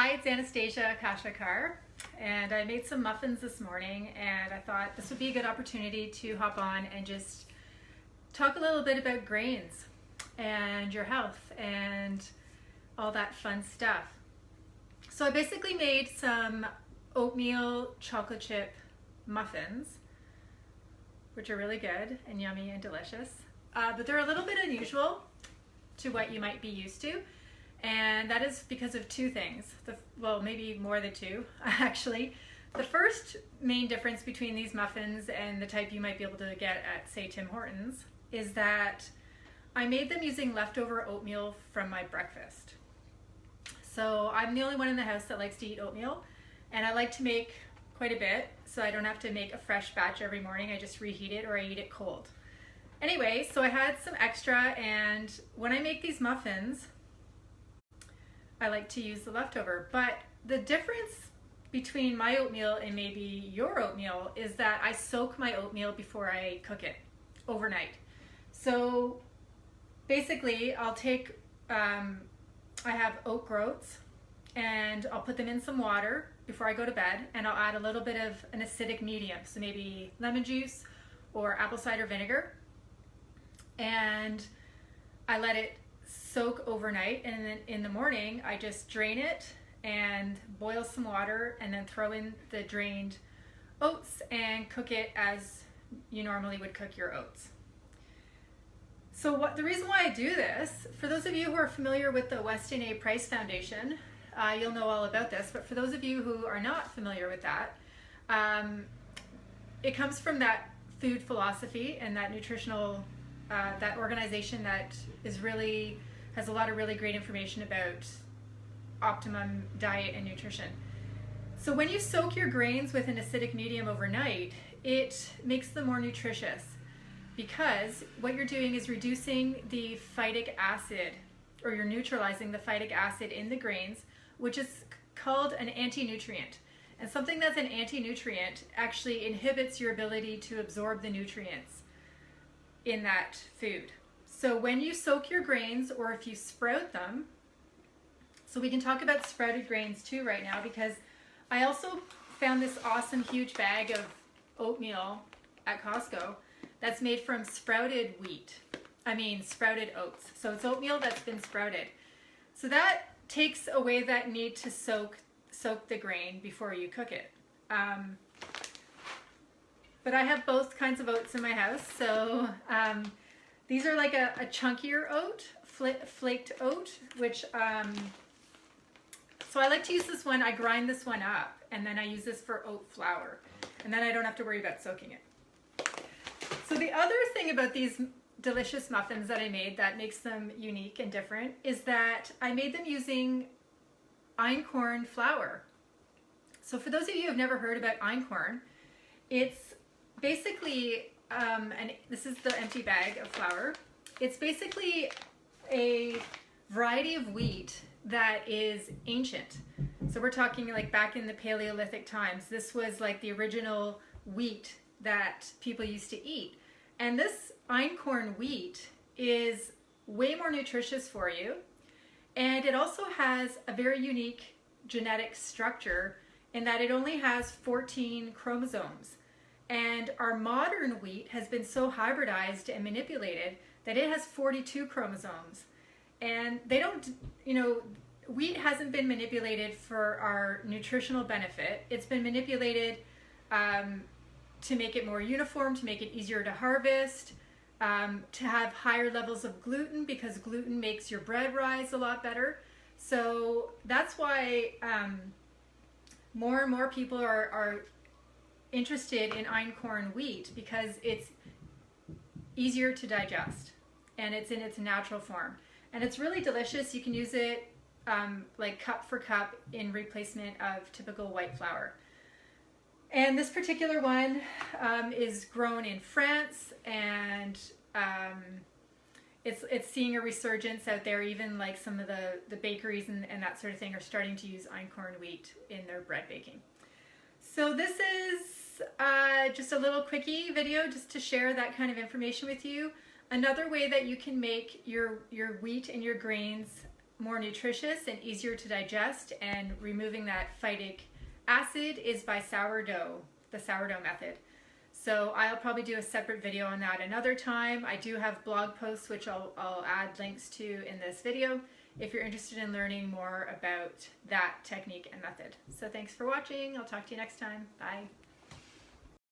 Hi, it's Anastasia Kashakar, and I made some muffins this morning, and I thought this would be a good opportunity to hop on and just talk a little bit about grains and your health and all that fun stuff. So I basically made some oatmeal chocolate chip muffins, which are really good and yummy and delicious, but they're a little bit unusual to what you might be used to. And that is because of two things. Well, maybe more than two, actually. The first main difference between these muffins and the type you might be able to get at, say, Tim Hortons, is that I made them using leftover oatmeal from my breakfast. So I'm the only one in the house that likes to eat oatmeal, and I like to make quite a bit, so I don't have to make a fresh batch every morning. I just reheat it or I eat it cold. Anyway, so I had some extra, and when I make these muffins, I like to use the leftover. But the difference between my oatmeal and maybe your oatmeal is that I soak my oatmeal before I cook it overnight. So basically I'll take, I have oat groats, and I'll put them in some water before I go to bed, and I'll add a little bit of an acidic medium, so maybe lemon juice or apple cider vinegar, and I let it soak overnight, and then in the morning I just drain it and boil some water and then throw in the drained oats and cook it as you normally would cook your oats. So the reason why I do this, for those of you who are familiar with the Weston A. Price Foundation, you'll know all about this, but for those of you who are not familiar with that, it comes from that food philosophy and that nutritional, that organization that has a lot of really great information about optimum diet and nutrition. So when you soak your grains with an acidic medium overnight, it makes them more nutritious, because what you're doing is reducing the phytic acid, or you're neutralizing the phytic acid in the grains, which is called an anti-nutrient. And something that's an anti-nutrient actually inhibits your ability to absorb the nutrients in that food. So when you soak your grains, or if you sprout them, so we can talk about sprouted grains too right now, because I also found this awesome huge bag of oatmeal at Costco that's made from sprouted oats. So it's oatmeal that's been sprouted. So that takes away that need to soak the grain before you cook it. But I have both kinds of oats in my house, so these are like a chunkier oat, flaked oat, which, so I like to use this one. I grind this one up, and then I use this for oat flour, and then I don't have to worry about soaking it. So the other thing about these delicious muffins that I made that makes them unique and different is that I made them using Einkorn flour. So for those of you who have never heard about Einkorn, it's basically, and this is the empty bag of flour. It's basically a variety of wheat that is ancient. So we're talking like back in the Paleolithic times. This was like the original wheat that people used to eat. And this Einkorn wheat is way more nutritious for you. And it also has a very unique genetic structure in that it only has 14 chromosomes. And our modern wheat has been so hybridized and manipulated that it has 42 chromosomes. And they don't, wheat hasn't been manipulated for our nutritional benefit. It's been manipulated to make it more uniform, to make it easier to harvest, to have higher levels of gluten, because gluten makes your bread rise a lot better. So that's why more and more people are interested in Einkorn wheat, because it's easier to digest and it's in its natural form, and it's really delicious. You can use it like cup for cup in replacement of typical white flour. And this particular one is grown in France, and it's seeing a resurgence out there. Even like some of the bakeries and that sort of thing are starting to use Einkorn wheat in their bread baking. So this is just a little quickie video just to share that kind of information with you. Another way that you can make your wheat and your grains more nutritious and easier to digest, and removing that phytic acid is by sourdough, the sourdough method. So I'll probably do a separate video on that another time. I do have blog posts which I'll add links to in this video if you're interested in learning more about that technique and method. So thanks for watching. I'll talk to you next time. Bye.